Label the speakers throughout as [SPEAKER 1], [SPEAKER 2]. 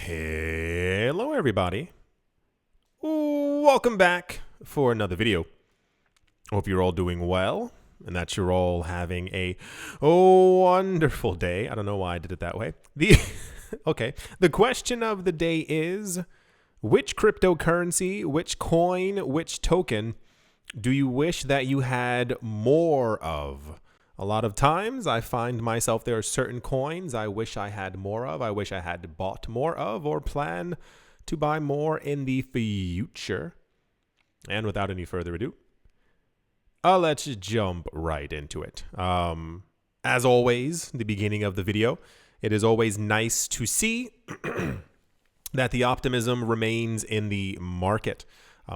[SPEAKER 1] Hello everybody, welcome back for another video. Hope you're all doing well and that you're all having a wonderful day. I don't know why I did it that way. The question of the day is, which cryptocurrency, which coin, which token do you wish that you had more of? A lot of times I find myself there are certain coins I wish I had more of, I wish I had bought more of, or plan to buy more in the future. And without any further ado, let's jump right into it. As always, the beginning of the video, it is always nice to see that the optimism remains in the market.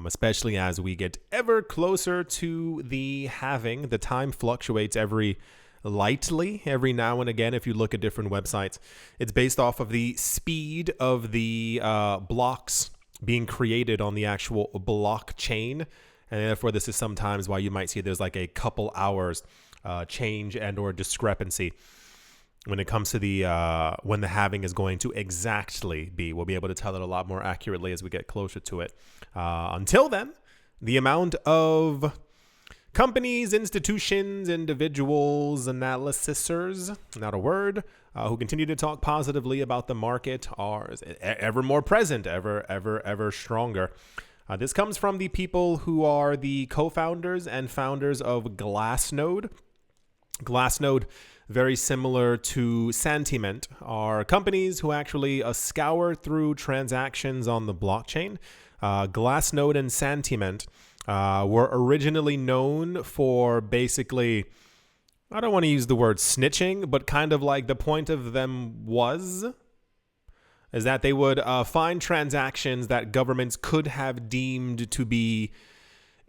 [SPEAKER 1] Especially as we get ever closer to the halving. The time fluctuates every now and again. If you look at different websites, it's based off of the speed of the blocks being created on the actual blockchain. And therefore, this is sometimes why you might see there's like a couple hours change and or discrepancy when it comes to the when the halving is going to exactly be. We'll be able to tell it a lot more accurately as we get closer to it. Until then, the amount of companies, institutions, individuals, analystsers, not a word, who continue to talk positively about the market are ever more present, ever stronger. This comes from the people who are the co-founders and founders of Glassnode. Glassnode, very similar to Sentiment, are companies who actually scour through transactions on the blockchain. Glassnode and Sentiment were originally known for basically, I don't want to use the word snitching, but kind of like the point of them is that they would find transactions that governments could have deemed to be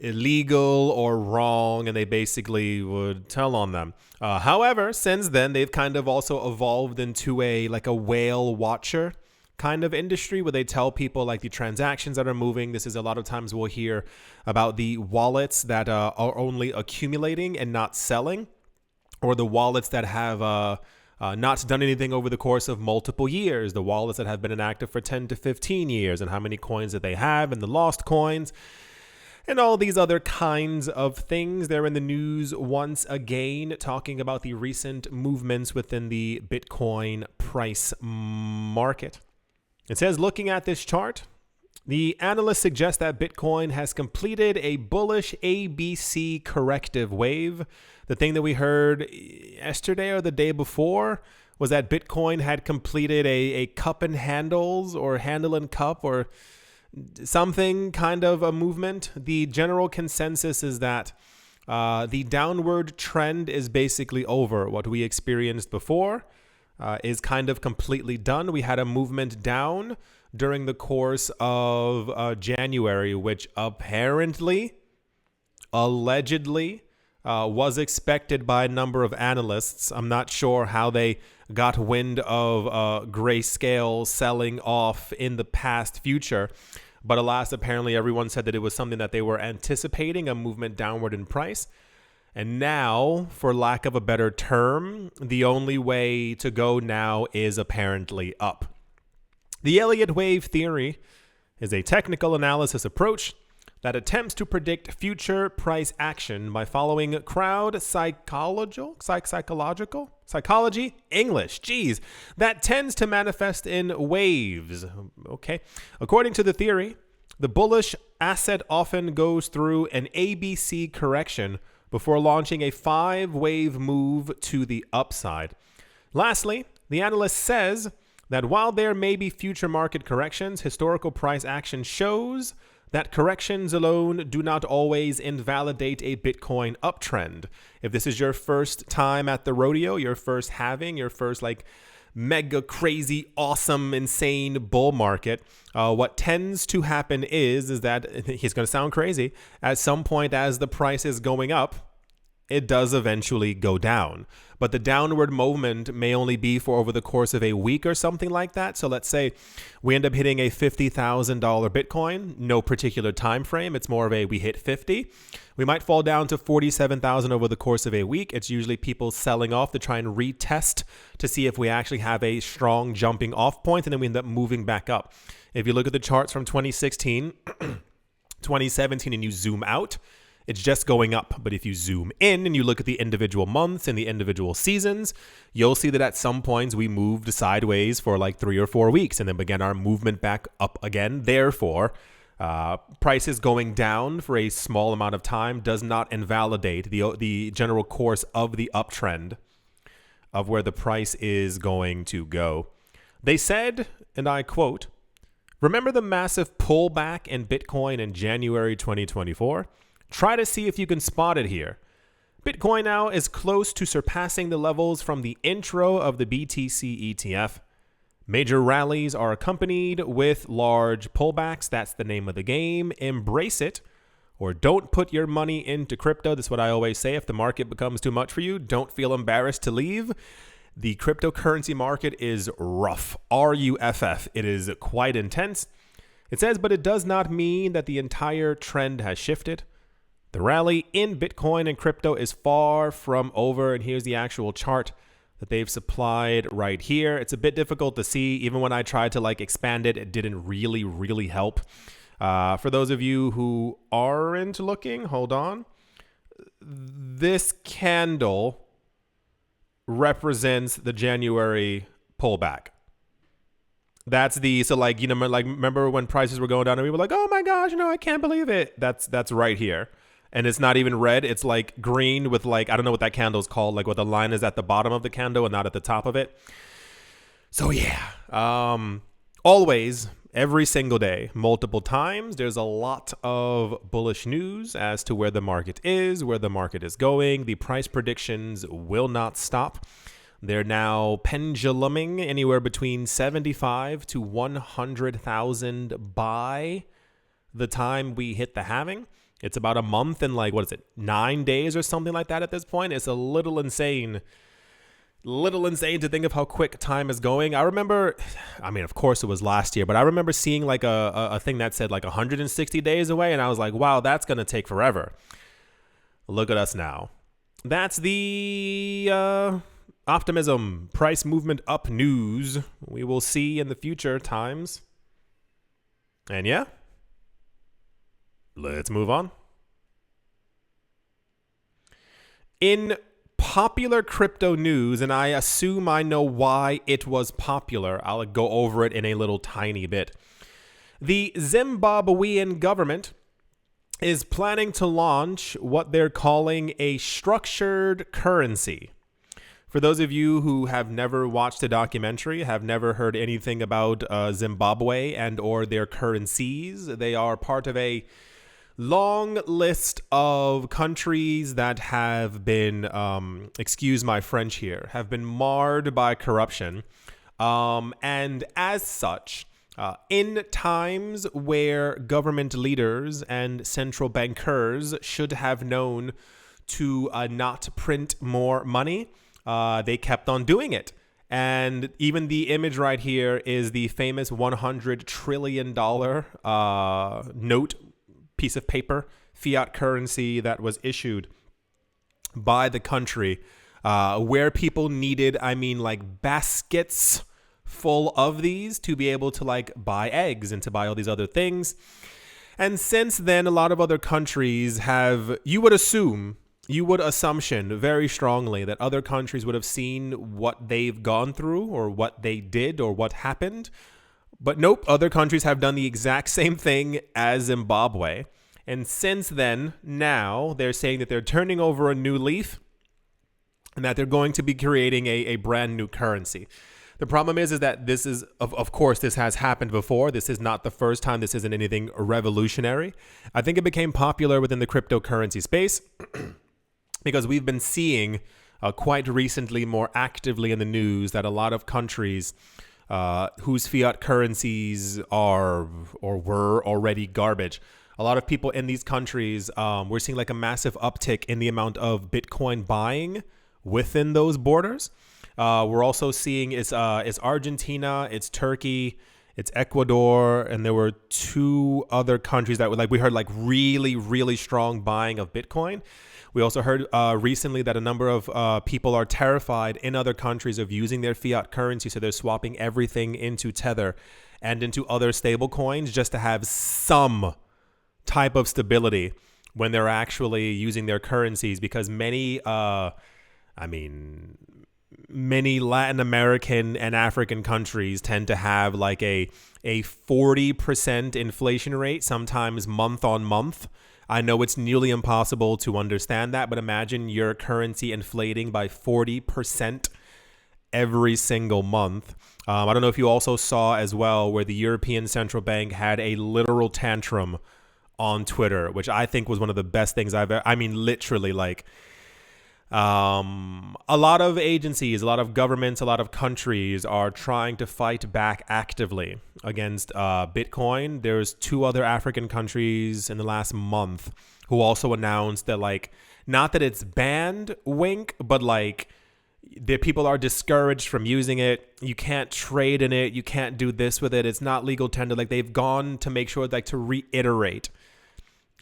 [SPEAKER 1] illegal or wrong, and they basically would tell on them. However, since then, they've kind of also evolved into a whale watcher kind of industry where they tell people like the transactions that are moving. This is a lot of times we'll hear about the wallets that are only accumulating and not selling, or the wallets that have not done anything over the course of multiple years, the wallets that have been inactive for 10 to 15 years, and how many coins that they have, and the lost coins, and all these other kinds of things. They're in the news once again, talking about the recent movements within the Bitcoin price market. It says, looking at this chart, the analysts suggest that Bitcoin has completed a bullish ABC corrective wave. The thing that we heard yesterday or the day before was that Bitcoin had completed a cup and handles, or handle and cup, or something kind of a movement. The general consensus is that the downward trend is basically over. What we experienced before is kind of completely done. We had a movement down during the course of January, which apparently, allegedly, was expected by a number of analysts. I'm not sure how they got wind of Grayscale selling off in the past future, but alas, apparently everyone said that it was something that they were anticipating, a movement downward in price. And now, for lack of a better term, the only way to go now is apparently up. The Elliott wave theory is a technical analysis approach that attempts to predict future price action by following crowd psychology, English, geez, that tends to manifest in waves. Okay. According to the theory, the bullish asset often goes through an ABC correction before launching a 5-wave move to the upside. Lastly, the analyst says that while there may be future market corrections, historical price action shows that corrections alone do not always invalidate a Bitcoin uptrend. If this is your first time at the rodeo, your first halving, your first mega crazy, awesome, insane bull market, what tends to happen is that, he's going to sound crazy, at some point as the price is going up, it does eventually go down. But the downward movement may only be for over the course of a week or something like that. So let's say we end up hitting a $50,000 Bitcoin, no particular time frame. It's more of a we hit 50. We might fall down to 47,000 over the course of a week. It's usually people selling off to try and retest to see if we actually have a strong jumping off point, and then we end up moving back up. If you look at the charts from 2016, 2017, and you zoom out, it's just going up. But if you zoom in and you look at the individual months and the individual seasons, you'll see that at some points we moved sideways for like 3 or 4 weeks and then began our movement back up again. Therefore, prices going down for a small amount of time does not invalidate the general course of the uptrend of where the price is going to go. They said, and I quote, "Remember the massive pullback in Bitcoin in January 2024? Try to see if you can spot it here. Bitcoin now is close to surpassing the levels from the intro of the BTC ETF. Major rallies are accompanied with large pullbacks. That's the name of the game. Embrace it, or don't put your money into crypto." That's what I always say. If the market becomes too much for you, don't feel embarrassed to leave. The cryptocurrency market is rough. RUFF. It is quite intense. It says, but it does not mean that the entire trend has shifted. The rally in Bitcoin and crypto is far from over. And here's the actual chart that they've supplied right here. It's a bit difficult to see. Even when I tried to expand it, it didn't really help. For those of you who aren't looking, hold on. This candle represents the January pullback. That's remember when prices were going down and we were like, oh my gosh, I can't believe it. That's right here. And it's not even red. It's like green with I don't know what that candle is called, what the line is at the bottom of the candle and not at the top of it. So yeah, always, every single day, multiple times, there's a lot of bullish news as to where the market is, where the market is going. The price predictions will not stop. They're now penduluming anywhere between 75 to 100,000 by the time we hit the halving. It's about a month and 9 days or something like that at this point. It's a little insane to think of how quick time is going. I remember, of course it was last year, but I remember seeing a thing that said 160 days away. And I was like, wow, that's going to take forever. Look at us now. That's the optimism, price movement up news we will see in the future times. And yeah. Let's move on. In popular crypto news, and I assume I know why it was popular, I'll go over it in a little tiny bit. The Zimbabwean government is planning to launch what they're calling a structured currency. For those of you who have never watched a documentary, have never heard anything about Zimbabwe and or their currencies, they are part of a long list of countries that have been, excuse my French here, have been marred by corruption. And as such, in times where government leaders and central bankers should have known to not print more money, they kept on doing it. And even the image right here is the famous $100 trillion note, piece of paper, fiat currency that was issued by the country, where people needed, baskets full of these to be able to buy eggs and to buy all these other things. And since then, a lot of other countries have, you would assumption very strongly that other countries would have seen what they've gone through or what they did or what happened. But nope, other countries have done the exact same thing as Zimbabwe. And since then, now they're saying that they're turning over a new leaf and that they're going to be creating a brand new currency. The problem is that this is, of course, this has happened before. This is not the first time. This isn't anything revolutionary. I think it became popular within the cryptocurrency space because we've been seeing quite recently, more actively in the news, that a lot of countries whose fiat currencies are or were already garbage, a lot of people in these countries, we're seeing like a massive uptick in the amount of Bitcoin buying within those borders. We're also seeing it's Argentina, it's Turkey, it's Ecuador, and there were 2 other countries that were like, we heard like really, really strong buying of Bitcoin. We also heard recently that a number of people are terrified in other countries of using their fiat currency. So they're swapping everything into Tether and into other stable coins just to have some type of stability when they're actually using their currencies, because many Latin American and African countries tend to have like a 40% inflation rate, sometimes month on month. I know it's nearly impossible to understand that, but imagine your currency inflating by 40% every single month. I don't know if you also saw as well where the European Central Bank had a literal tantrum on Twitter, which I think was one of the best things literally like, a lot of agencies, a lot of governments, a lot of countries are trying to fight back actively against Bitcoin. There's 2 other African countries in the last month who also announced that, like, not that it's banned, wink, but like the people are discouraged from using it. You can't trade in it. You can't do this with it. It's not legal tender. Like, they've gone to make sure, like, to reiterate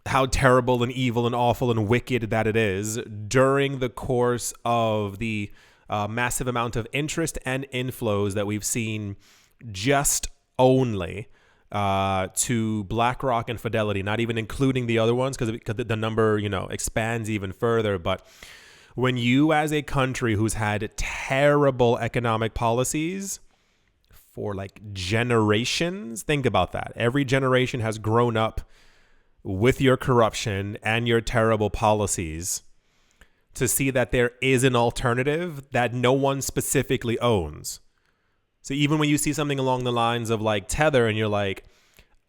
[SPEAKER 1] how terrible and evil and awful and wicked that it is during the course of the massive amount of interest and inflows that we've seen just only to BlackRock and Fidelity, not even including the other ones because the number, expands even further. But when you, as a country who's had terrible economic policies for like generations, think about that. Every generation has grown up with your corruption and your terrible policies, to see that there is an alternative that no one specifically owns. So even when you see something along the lines of like Tether and you're like,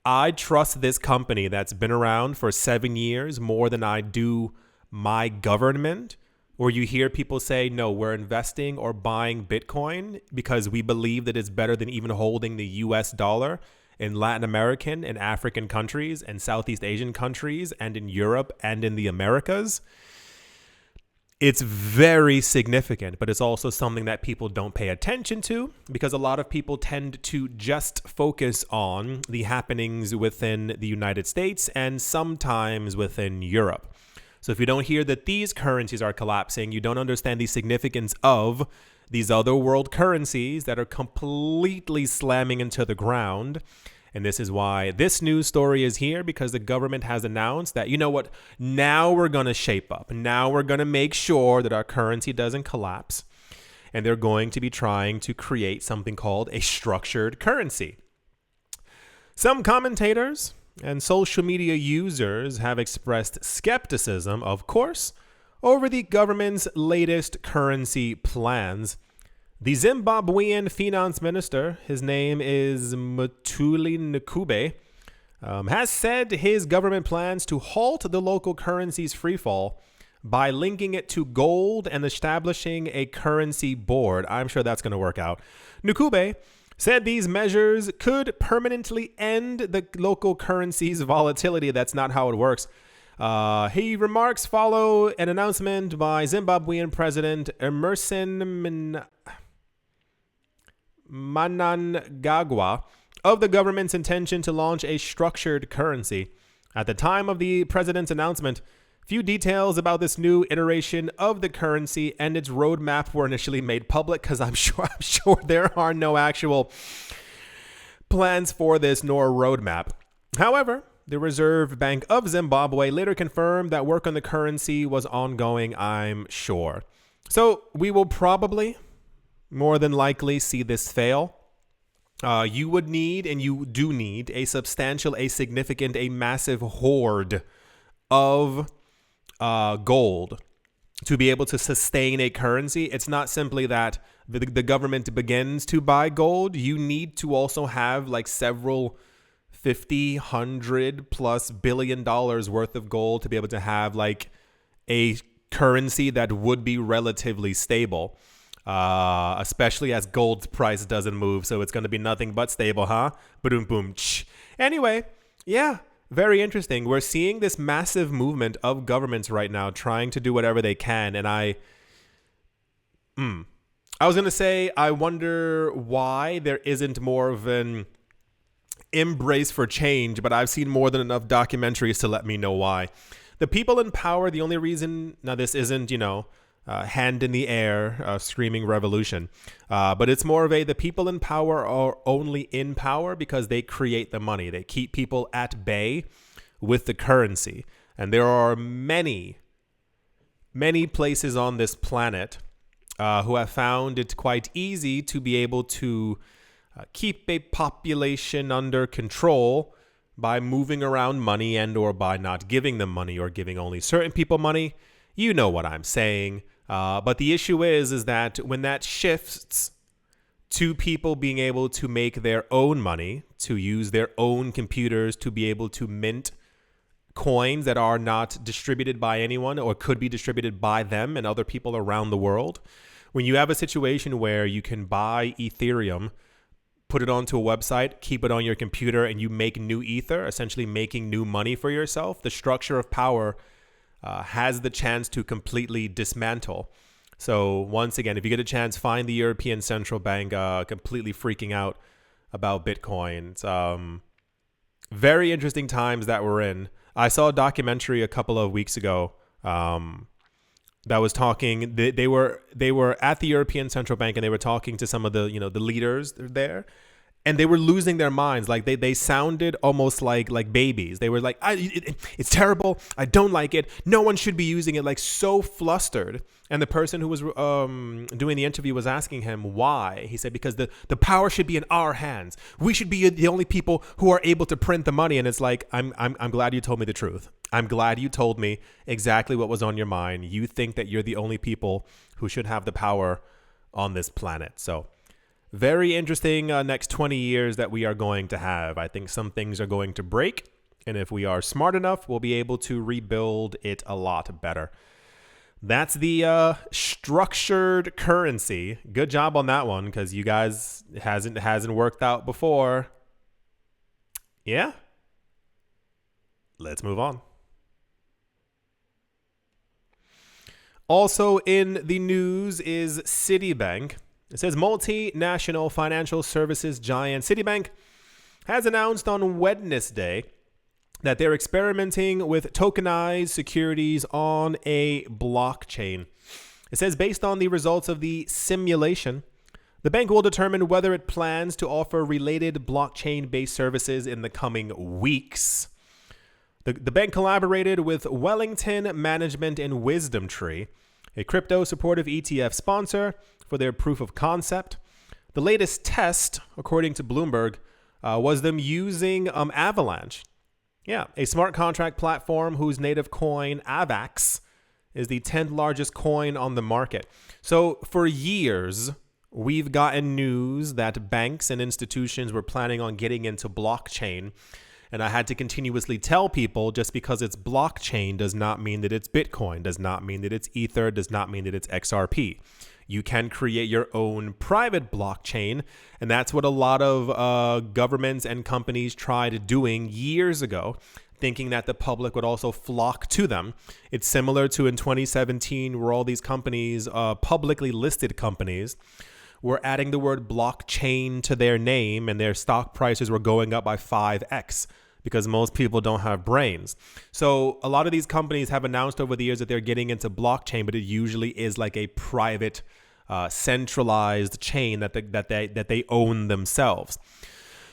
[SPEAKER 1] I trust this company that's been around for 7 years more than I do my government, or you hear people say, no, we're investing or buying Bitcoin because we believe that it's better than even holding the US dollar in Latin American and African countries and Southeast Asian countries and in Europe and in the Americas. It's very significant, but it's also something that people don't pay attention to because a lot of people tend to just focus on the happenings within the United States and sometimes within Europe. So if you don't hear that these currencies are collapsing, you don't understand the significance of these other world currencies that are completely slamming into the ground. And this is why this news story is here, because the government has announced that, you know what, now we're going to shape up. Now we're going to make sure that our currency doesn't collapse. And they're going to be trying to create something called a structured currency. Some commentators and social media users have expressed skepticism, of course, over the government's latest currency plans. The Zimbabwean finance minister, his name is Mutuli Ncube, has said his government plans to halt the local currency's freefall by linking it to gold and establishing a currency board. I'm sure that's going to work out. Ncube said these measures could permanently end the local currency's volatility. That's not how it works. He remarks follow an announcement by Zimbabwean President Emmerson Mnangagwa of the government's intention to launch a structured currency. At the time of the president's announcement, few details about this new iteration of the currency and its roadmap were initially made public, because I'm sure there are no actual plans for this nor roadmap. However, the Reserve Bank of Zimbabwe later confirmed that work on the currency was ongoing, I'm sure. So we will probably, more than likely, see this fail. You would need, and you do need, a substantial, a significant, a massive hoard of gold to be able to sustain a currency. It's not simply that the government begins to buy gold. You need to also have like several 50, 100 plus billion dollars worth of gold to be able to have like a currency that would be relatively stable, especially as gold's price doesn't move. So it's going to be nothing but stable, huh? Boom, boom. Anyway, yeah, Very interesting. We're seeing this massive movement of governments right now trying to do whatever they can. And I was going to say, I wonder why there isn't more of an embrace for change, but I've seen more than enough documentaries to let me know why. The people in power, the only reason, now this isn't, hand in the air, screaming revolution, but it's more of the people in power are only in power because they create the money. They keep people at bay with the currency. And there are many places on this planet who have found it quite easy to be able to keep a population under control by moving around money and or by not giving them money or giving only certain people money. You know what I'm saying. But the issue is that when that shifts to people being able to make their own money, to use their own computers to be able to mint coins that are not distributed by anyone or could be distributed by them and other people around the world, when you have a situation where you can buy Ethereum, put it onto a website, keep it on your computer, and you make new ether, essentially making new money for yourself, the structure of power has the chance to completely dismantle. So once again, if you get a chance, find the European Central Bank completely freaking out about Bitcoin. Very interesting times that we're in. I saw a documentary a couple of weeks ago that was talking. They were at the European Central Bank and they were talking to some of the the leaders there, and they were losing their minds. Like they sounded almost like babies. They were like, it's terrible. I don't like it. No one should be using it. Like so flustered. And the person who was doing the interview was asking him why. He said, because the power should be in our hands. We should be the only people who are able to print the money. And it's like, I'm glad you told me the truth. I'm glad you told me exactly what was on your mind. You think that you're the only people who should have the power on this planet. So very interesting next 20 years that we are going to have. I think some things are going to break. And if we are smart enough, we'll be able to rebuild it a lot better. That's the structured currency. Good job on that one, because you guys hasn't worked out before. Yeah? Let's move on. Also in the news is Citibank. It says multinational financial services giant Citibank has announced on Wednesday that they're experimenting with tokenized securities on a blockchain. It says based on the results of the simulation, the bank will determine whether it plans to offer related blockchain-based services in the coming weeks. The bank collaborated with Wellington Management and WisdomTree, a crypto-supportive ETF sponsor, for their proof of concept. The latest test, according to Bloomberg, was them using Avalanche. Yeah, a smart contract platform whose native coin, AVAX, is the 10th largest coin on the market. So for years, we've gotten news that banks and institutions were planning on getting into blockchain. And I had to continuously tell people just because it's blockchain does not mean that it's Bitcoin, does not mean that it's Ether, does not mean that it's XRP. You can create your own private blockchain. And that's what a lot of governments and companies tried doing years ago, thinking that the public would also flock to them. It's similar to in 2017, where all these companies, publicly listed companies, were adding the word blockchain to their name and their stock prices were going up by 5x because most people don't have brains. So a lot of these companies have announced over the years that they're getting into blockchain, but it usually is like a private, centralized chain that they own themselves.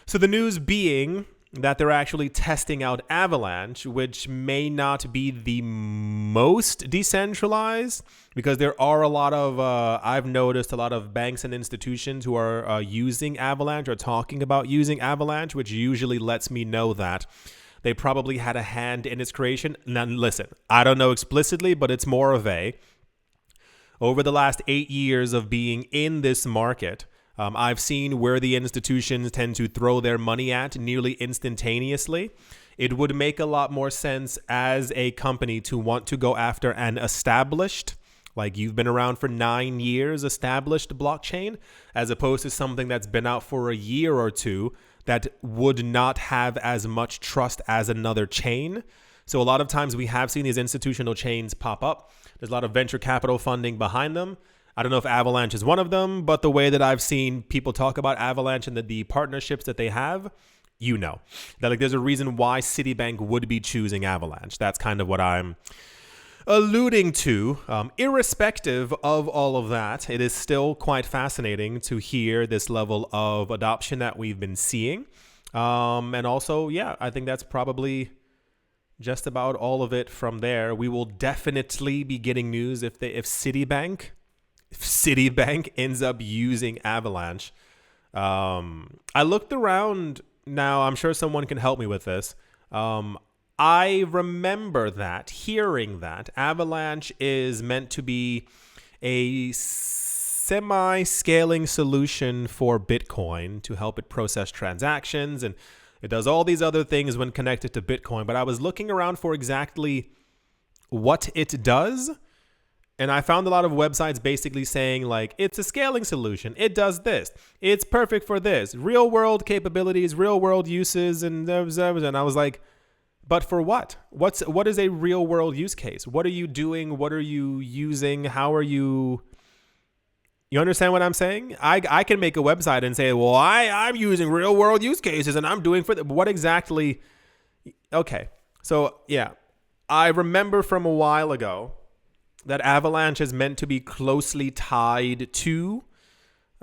[SPEAKER 1] So the news being that they're actually testing out Avalanche, which may not be the most decentralized, because there are a lot of, I've noticed a lot of banks and institutions who are using Avalanche or talking about using Avalanche, which usually lets me know that they probably had a hand in its creation. Now, listen, I don't know explicitly, but it's more of over the last 8 years of being in this market, I've seen where the institutions tend to throw their money at nearly instantaneously. It would make a lot more sense as a company to want to go after an established, like you've been around for 9 years, established blockchain, as opposed to something that's been out for a year or two that would not have as much trust as another chain. So a lot of times we have seen these institutional chains pop up. There's a lot of venture capital funding behind them. I don't know if Avalanche is one of them, but the way that I've seen people talk about Avalanche and the partnerships that they have, you know, that like there's a reason why Citibank would be choosing Avalanche. That's kind of what I'm alluding to. Irrespective of all of that, it is still quite fascinating to hear this level of adoption that we've been seeing. And also, yeah, I think that's probably just about all of it from there. We will definitely be getting news if Citibank ends up using Avalanche. I looked around. Now, I'm sure someone can help me with this. I remember hearing that Avalanche is meant to be a semi-scaling solution for Bitcoin to help it process transactions, and it does all these other things when connected to Bitcoin. But I was looking around for exactly what it does, and I found a lot of websites basically saying like, it's a scaling solution. It does this. It's perfect for this. Real world capabilities, real world uses, and I was like, but for what? What is a real world use case? What are you doing? What are you using? How are you? You understand what I'm saying? I can make a website and say, well, I'm using real world use cases and I'm doing what exactly? Okay. So yeah, I remember from a while ago that Avalanche is meant to be closely tied to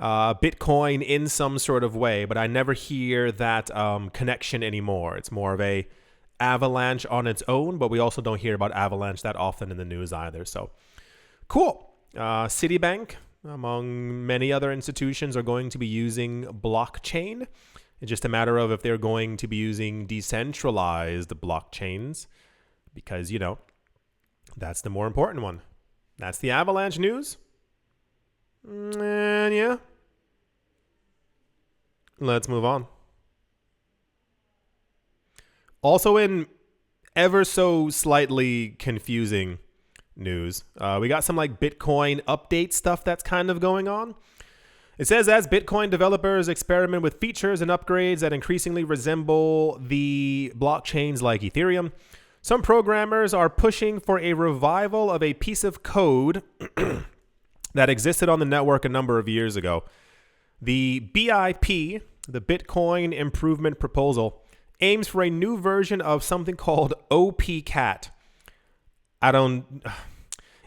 [SPEAKER 1] Bitcoin in some sort of way, but I never hear that connection anymore. It's more of a Avalanche on its own, but we also don't hear about Avalanche that often in the news either. So cool. Citibank, among many other institutions, are going to be using blockchain. It's just a matter of if they're going to be using decentralized blockchains, because, you know, that's the more important one. That's the Avalanche news. And yeah, let's move on. Also in ever so slightly confusing news, we got some like Bitcoin update stuff that's kind of going on. It says, as Bitcoin developers experiment with features and upgrades that increasingly resemble the blockchains like Ethereum, some programmers are pushing for a revival of a piece of code that existed on the network a number of years ago. The BIP, the Bitcoin Improvement Proposal, aims for a new version of something called OPCat.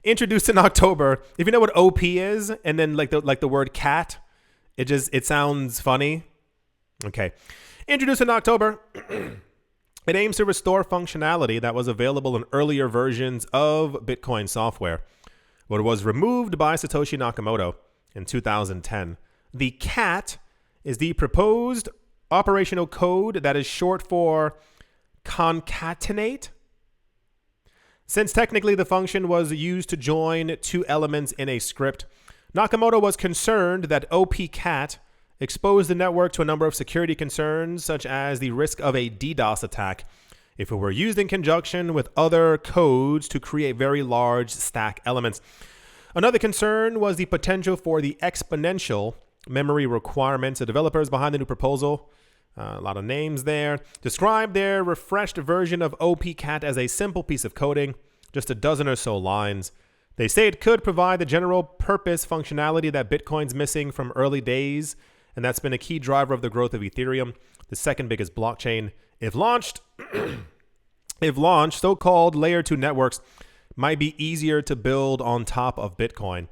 [SPEAKER 1] Introduced in October. If you know what OP is, and then like the word cat, it sounds funny. Okay. Introduced in October. It aims to restore functionality that was available in earlier versions of Bitcoin software, but was removed by Satoshi Nakamoto in 2010. The CAT is the proposed operational code that is short for concatenate. Since technically the function was used to join two elements in a script, Nakamoto was concerned that OPCat exposed the network to a number of security concerns, such as the risk of a DDoS attack if it were used in conjunction with other codes to create very large stack elements. Another concern was the potential for the exponential memory requirements. The developers behind the new proposal, a lot of names there, described their refreshed version of OPCat as a simple piece of coding, just a dozen or so lines. They say it could provide the general purpose functionality that Bitcoin's missing from early days, and that's been a key driver of the growth of Ethereum, the second biggest blockchain. If launched, so-called layer 2 networks might be easier to build on top of Bitcoin,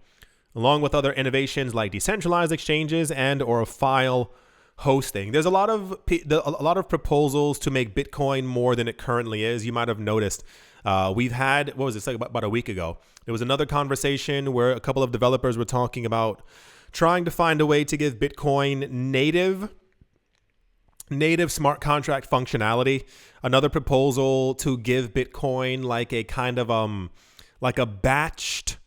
[SPEAKER 1] along with other innovations like decentralized exchanges and or file hosting. There's a lot of proposals to make Bitcoin more than it currently is. You might have noticed. We've had, what was it, like about a week ago? There was another conversation where a couple of developers were talking about trying to find a way to give Bitcoin native smart contract functionality. Another proposal to give Bitcoin like a kind of like a batched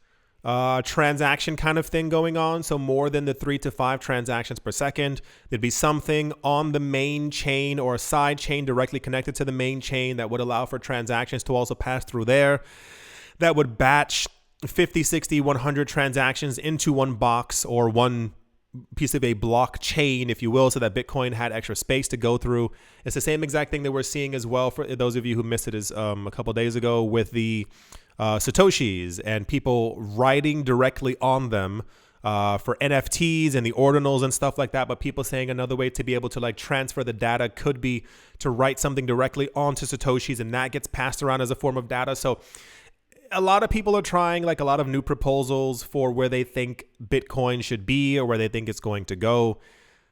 [SPEAKER 1] transaction kind of thing going on. So more than the 3 to 5 transactions per second. There'd be something on the main chain or a side chain directly connected to the main chain that would allow for transactions to also pass through there. That would batch 50, 60, 100 transactions into one box or one piece of a blockchain, if you will, so that Bitcoin had extra space to go through. It's the same exact thing that we're seeing as well, for those of you who missed it, is a couple days ago with the Satoshis and people writing directly on them for NFTs and the ordinals and stuff like that. But people saying another way to be able to like transfer the data could be to write something directly onto Satoshis, and that gets passed around as a form of data. So a lot of people are trying like a lot of new proposals for where they think Bitcoin should be or where they think it's going to go.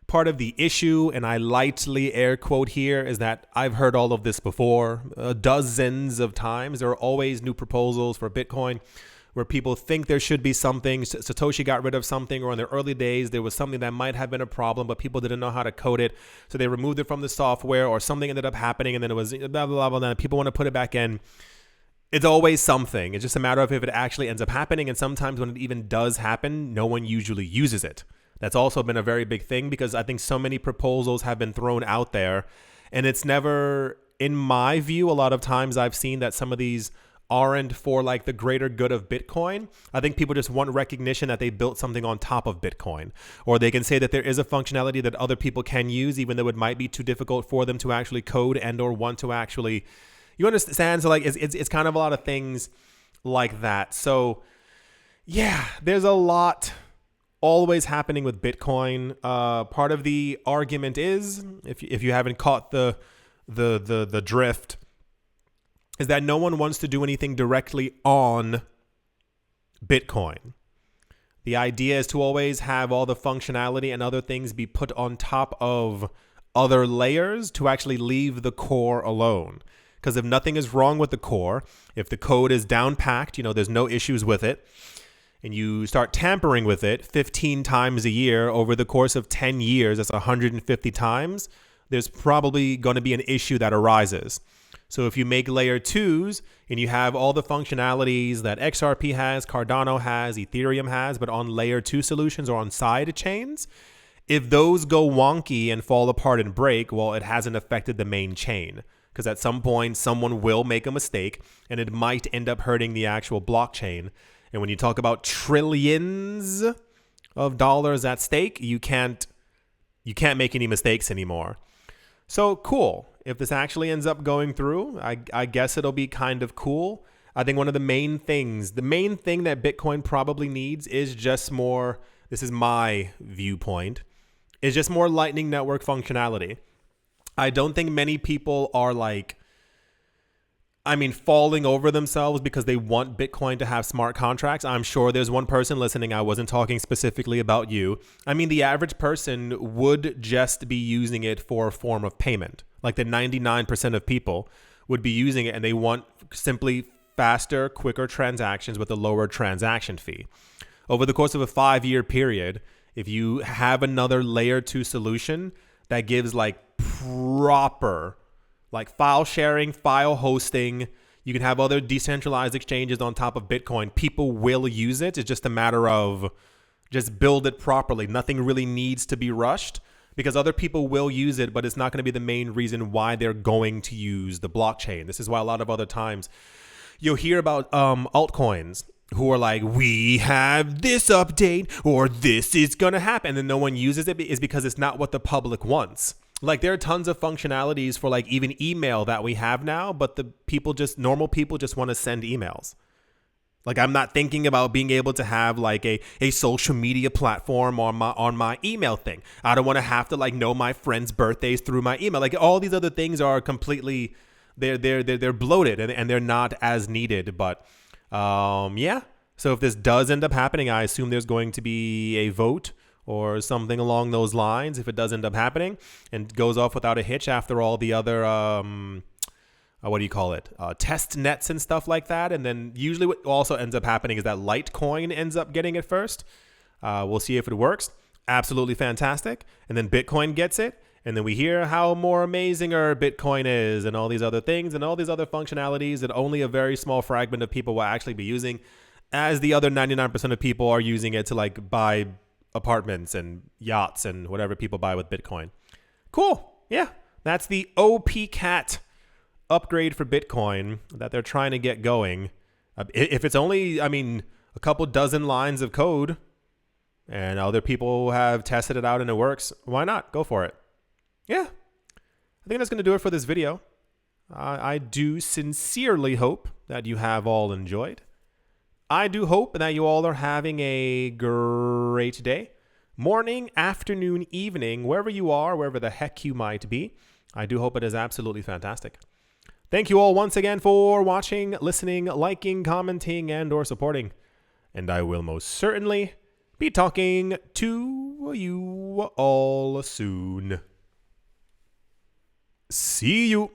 [SPEAKER 1] Part of the issue, and I lightly air quote here, is that I've heard all of this before, dozens of times. There are always new proposals for Bitcoin where people think there should be something. Satoshi got rid of something, or in the early days, there was something that might have been a problem, but people didn't know how to code it. So they removed it from the software, or something ended up happening, and then it was blah, blah, blah, blah, and people want to put it back in. It's always something. It's just a matter of if it actually ends up happening. And sometimes when it even does happen, no one usually uses it. That's also been a very big thing, because I think so many proposals have been thrown out there, and it's never, in my view, a lot of times I've seen that some of these aren't for like the greater good of Bitcoin. I think people just want recognition that they built something on top of Bitcoin, or they can say that there is a functionality that other people can use, even though it might be too difficult for them to actually code and or want to actually, you understand? So like it's kind of a lot of things like that. So yeah, there's a lot always happening with Bitcoin. Part of the argument is, if you haven't caught the drift, is that no one wants to do anything directly on Bitcoin. The idea is to always have all the functionality and other things be put on top of other layers to actually leave the core alone. Because if nothing is wrong with the core, if the code is down packed, there's no issues with it, and you start tampering with it 15 times a year over the course of 10 years, that's 150 times, there's probably going to be an issue that arises. So if you make layer 2s and you have all the functionalities that XRP has, Cardano has, Ethereum has, but on layer 2 solutions or on side chains, if those go wonky and fall apart and break, well, it hasn't affected the main chain. Because at some point, someone will make a mistake, and it might end up hurting the actual blockchain. And when you talk about trillions of dollars at stake, you can't make any mistakes anymore. So cool. If this actually ends up going through, I guess it'll be kind of cool. I think one of the main thing that Bitcoin probably needs is just more, this is my viewpoint, is just more Lightning Network functionality. I don't think many people are falling over themselves because they want Bitcoin to have smart contracts. I'm sure there's one person listening. I wasn't talking specifically about you. The average person would just be using it for a form of payment. Like the 99% of people would be using it, and they want simply faster, quicker transactions with a lower transaction fee. Over the course of a 5-year period, if you have another layer 2 solution that gives proper file sharing, file hosting, you can have other decentralized exchanges on top of Bitcoin, people will use it. It's just a matter of just build it properly. Nothing really needs to be rushed, because other people will use it, but it's not going to be the main reason why they're going to use the blockchain. This is why a lot of other times you'll hear about altcoins who are like, we have this update, or this is going to happen, and then no one uses it, is because it's not what the public wants. There are tons of functionalities for even email that we have now, but normal people just want to send emails. I'm not thinking about being able to have a social media platform on my email thing. I don't want to have to know my friends' birthdays through my email. All these other things are completely, they're bloated and they're not as needed. But yeah. So if this does end up happening, I assume there's going to be a vote or something along those lines. If it does end up happening and goes off without a hitch after all the other test nets and stuff like that. And then usually what also ends up happening is that Litecoin ends up getting it first. We'll see if it works. Absolutely fantastic. And then Bitcoin gets it. And then we hear how more amazing our Bitcoin is and all these other things and all these other functionalities that only a very small fragment of people will actually be using, as the other 99% of people are using it to buy apartments and yachts and whatever people buy with Bitcoin. Cool. Yeah. That's the OP-Cat upgrade for Bitcoin that they're trying to get going. If it's only, a couple dozen lines of code, and other people have tested it out and it works, why not? Go for it. Yeah, I think that's going to do it for this video. I do sincerely hope that you have all enjoyed. I do hope that you all are having a great day. Morning, afternoon, evening, wherever you are, wherever the heck you might be. I do hope it is absolutely fantastic. Thank you all once again for watching, listening, liking, commenting, and or supporting. And I will most certainly be talking to you all soon. See you.